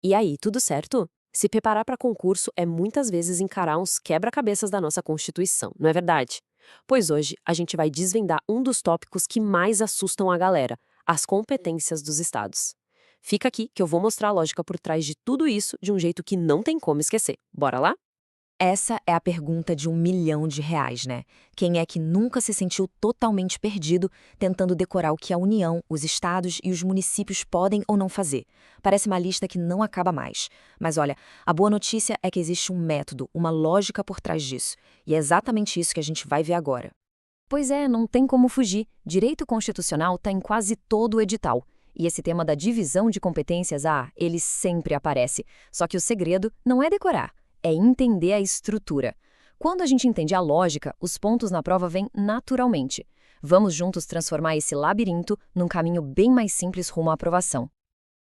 E aí, tudo certo? Se preparar para concurso é muitas vezes encarar uns quebra-cabeças da nossa Constituição, não é verdade? Pois hoje a gente vai desvendar um dos tópicos que mais assustam a galera: as competências dos estados. Fica aqui que eu vou mostrar a lógica por trás de tudo isso de um jeito que não tem como esquecer. Bora lá? Essa é a pergunta de R$ 1 milhão, né? Quem é que nunca se sentiu totalmente perdido tentando decorar o que a União, os estados e os municípios podem ou não fazer? Parece uma lista que não acaba mais. Mas olha, a boa notícia é que existe um método, uma lógica por trás disso. E é exatamente isso que a gente vai ver agora. Pois é, não tem como fugir. Direito constitucional está em quase todo o edital. E esse tema da divisão de competências, ele sempre aparece. Só que o segredo não é decorar, é entender a estrutura. Quando a gente entende a lógica, os pontos na prova vêm naturalmente. Vamos juntos transformar esse labirinto num caminho bem mais simples rumo à aprovação.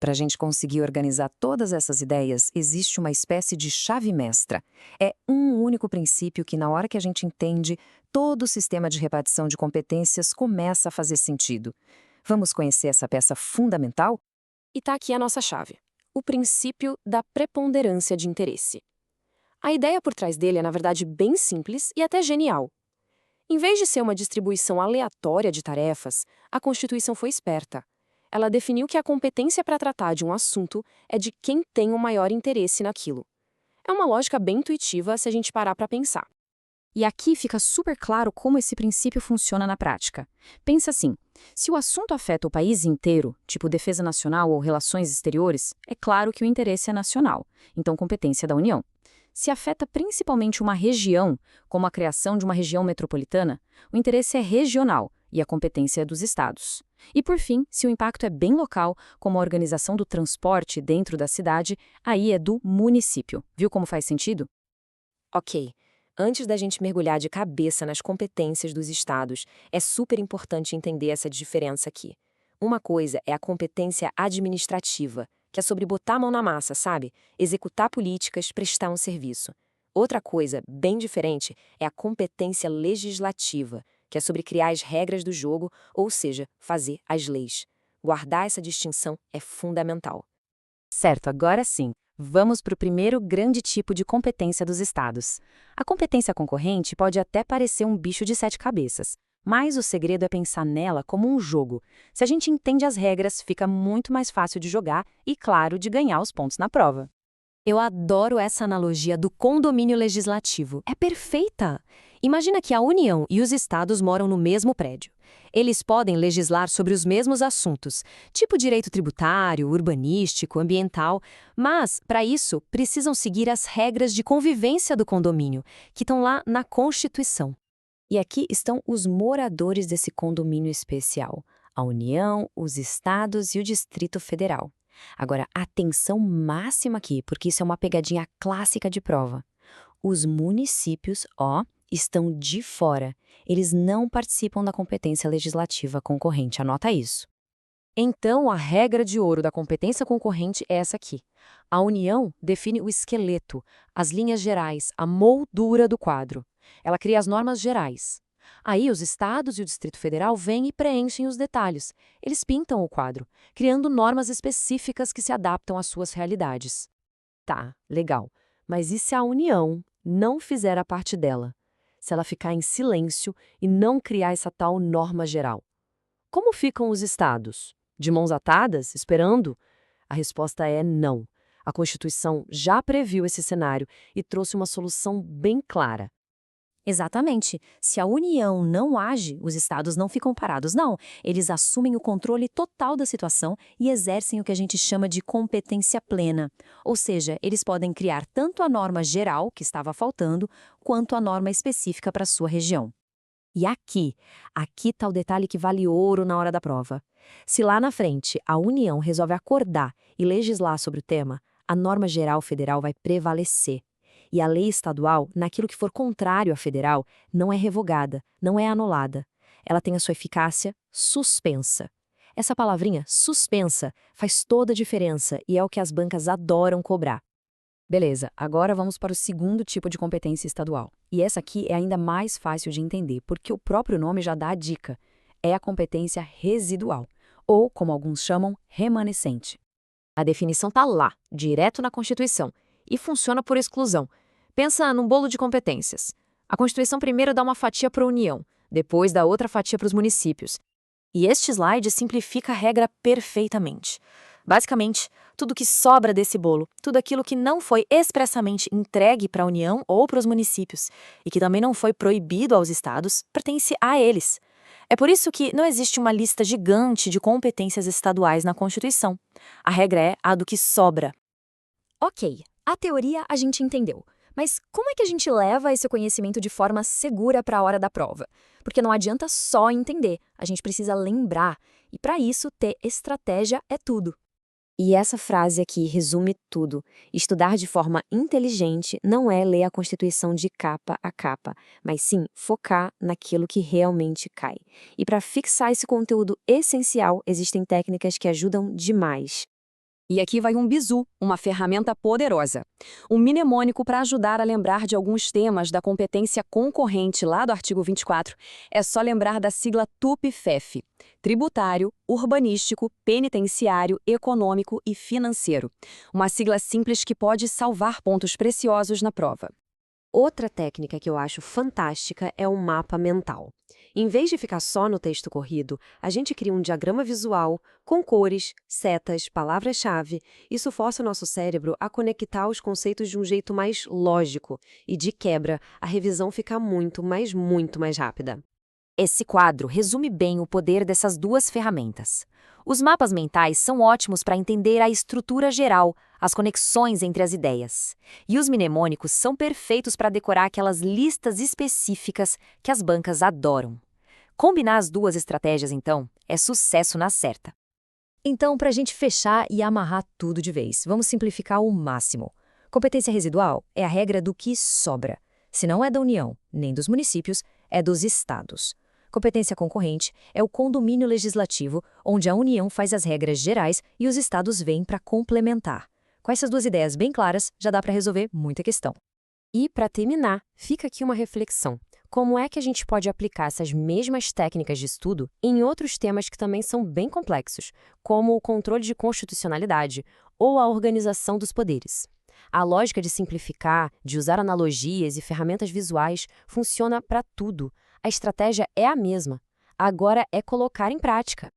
Para a gente conseguir organizar todas essas ideias, existe uma espécie de chave mestra. É um único princípio que, na hora que a gente entende, todo o sistema de repartição de competências começa a fazer sentido. Vamos conhecer essa peça fundamental? E tá aqui a nossa chave: o princípio da preponderância de interesse. A ideia por trás dele é, na verdade, bem simples e até genial. Em vez de ser uma distribuição aleatória de tarefas, a Constituição foi esperta. Ela definiu que a competência para tratar de um assunto é de quem tem o maior interesse naquilo. É uma lógica bem intuitiva se a gente parar para pensar. E aqui fica super claro como esse princípio funciona na prática. Pensa assim, se o assunto afeta o país inteiro, tipo defesa nacional ou relações exteriores, é claro que o interesse é nacional, então competência da União. Se afeta principalmente uma região, como a criação de uma região metropolitana, o interesse é regional e a competência é dos estados. E por fim, se o impacto é bem local, como a organização do transporte dentro da cidade, aí é do município. Viu como faz sentido? Ok, antes da gente mergulhar de cabeça nas competências dos estados, é super importante entender essa diferença aqui. Uma coisa é a competência administrativa, que é sobre botar a mão na massa, sabe? Executar políticas, prestar um serviço. Outra coisa, bem diferente, é a competência legislativa, que é sobre criar as regras do jogo, ou seja, fazer as leis. Guardar essa distinção é fundamental. Certo, agora sim. Vamos para o primeiro grande tipo de competência dos estados. A competência concorrente pode até parecer um bicho de sete cabeças, mas o segredo é pensar nela como um jogo. Se a gente entende as regras, fica muito mais fácil de jogar e, claro, de ganhar os pontos na prova. Eu adoro essa analogia do condomínio legislativo. É perfeita! Imagina que a União e os estados moram no mesmo prédio. Eles podem legislar sobre os mesmos assuntos, tipo direito tributário, urbanístico, ambiental, mas, para isso, precisam seguir as regras de convivência do condomínio, que estão lá na Constituição. E aqui estão os moradores desse condomínio especial: a União, os estados e o Distrito Federal. Agora, atenção máxima aqui, porque isso é uma pegadinha clássica de prova. Os municípios, estão de fora. Eles não participam da competência legislativa concorrente, anota isso. Então, a regra de ouro da competência concorrente é essa aqui. A União define o esqueleto, as linhas gerais, a moldura do quadro. Ela cria as normas gerais. Aí, os estados e o Distrito Federal vêm e preenchem os detalhes. Eles pintam o quadro, criando normas específicas que se adaptam às suas realidades. Tá, legal. Mas e se a União não fizer a parte dela? Se ela ficar em silêncio e não criar essa tal norma geral? Como ficam os estados? De mãos atadas, esperando? A resposta é não. A Constituição já previu esse cenário e trouxe uma solução bem clara. Exatamente. Se a União não age, os estados não ficam parados, não. Eles assumem o controle total da situação e exercem o que a gente chama de competência plena. Ou seja, eles podem criar tanto a norma geral, que estava faltando, quanto a norma específica para a sua região. E aqui está o detalhe que vale ouro na hora da prova. Se lá na frente a União resolve acordar e legislar sobre o tema, a norma geral federal vai prevalecer. E a lei estadual, naquilo que for contrário à federal, não é revogada, não é anulada. Ela tem a sua eficácia suspensa. Essa palavrinha, suspensa, faz toda a diferença e é o que as bancas adoram cobrar. Beleza, agora vamos para o segundo tipo de competência estadual. E essa aqui é ainda mais fácil de entender, porque o próprio nome já dá a dica. É a competência residual, ou, como alguns chamam, remanescente. A definição está lá, direto na Constituição, e funciona por exclusão. Pensa num bolo de competências. A Constituição primeiro dá uma fatia para a União, depois dá outra fatia para os municípios. E este slide simplifica a regra perfeitamente. Basicamente, tudo que sobra desse bolo, tudo aquilo que não foi expressamente entregue para a União ou para os municípios, e que também não foi proibido aos estados, pertence a eles. É por isso que não existe uma lista gigante de competências estaduais na Constituição. A regra é a do que sobra. Ok, a teoria a gente entendeu. Mas como é que a gente leva esse conhecimento de forma segura para a hora da prova? Porque não adianta só entender, a gente precisa lembrar. E para isso, ter estratégia é tudo. E essa frase aqui resume tudo. Estudar de forma inteligente não é ler a Constituição de capa a capa, mas sim focar naquilo que realmente cai. E para fixar esse conteúdo essencial, existem técnicas que ajudam demais. E aqui vai um bizu, uma ferramenta poderosa. Um mnemônico para ajudar a lembrar de alguns temas da competência concorrente lá do artigo 24. É só lembrar da sigla TUPFEF: tributário, urbanístico, penitenciário, econômico e financeiro. Uma sigla simples que pode salvar pontos preciosos na prova. Outra técnica que eu acho fantástica é o mapa mental. Em vez de ficar só no texto corrido, a gente cria um diagrama visual com cores, setas, palavras-chave. Isso força o nosso cérebro a conectar os conceitos de um jeito mais lógico e, de quebra, a revisão fica muito mais rápida. Esse quadro resume bem o poder dessas duas ferramentas. Os mapas mentais são ótimos para entender a estrutura geral, as conexões entre as ideias. E os mnemônicos são perfeitos para decorar aquelas listas específicas que as bancas adoram. Combinar as duas estratégias, então, é sucesso na certa. Então, para a gente fechar e amarrar tudo de vez, vamos simplificar ao máximo. Competência residual é a regra do que sobra. Se não é da União, nem dos municípios, é dos estados. Competência concorrente é o condomínio legislativo, onde a União faz as regras gerais e os estados vêm para complementar. Com essas duas ideias bem claras, já dá para resolver muita questão. E, para terminar, fica aqui uma reflexão. Como é que a gente pode aplicar essas mesmas técnicas de estudo em outros temas que também são bem complexos, como o controle de constitucionalidade ou a organização dos poderes? A lógica de simplificar, de usar analogias e ferramentas visuais funciona para tudo. A estratégia é a mesma. Agora é colocar em prática.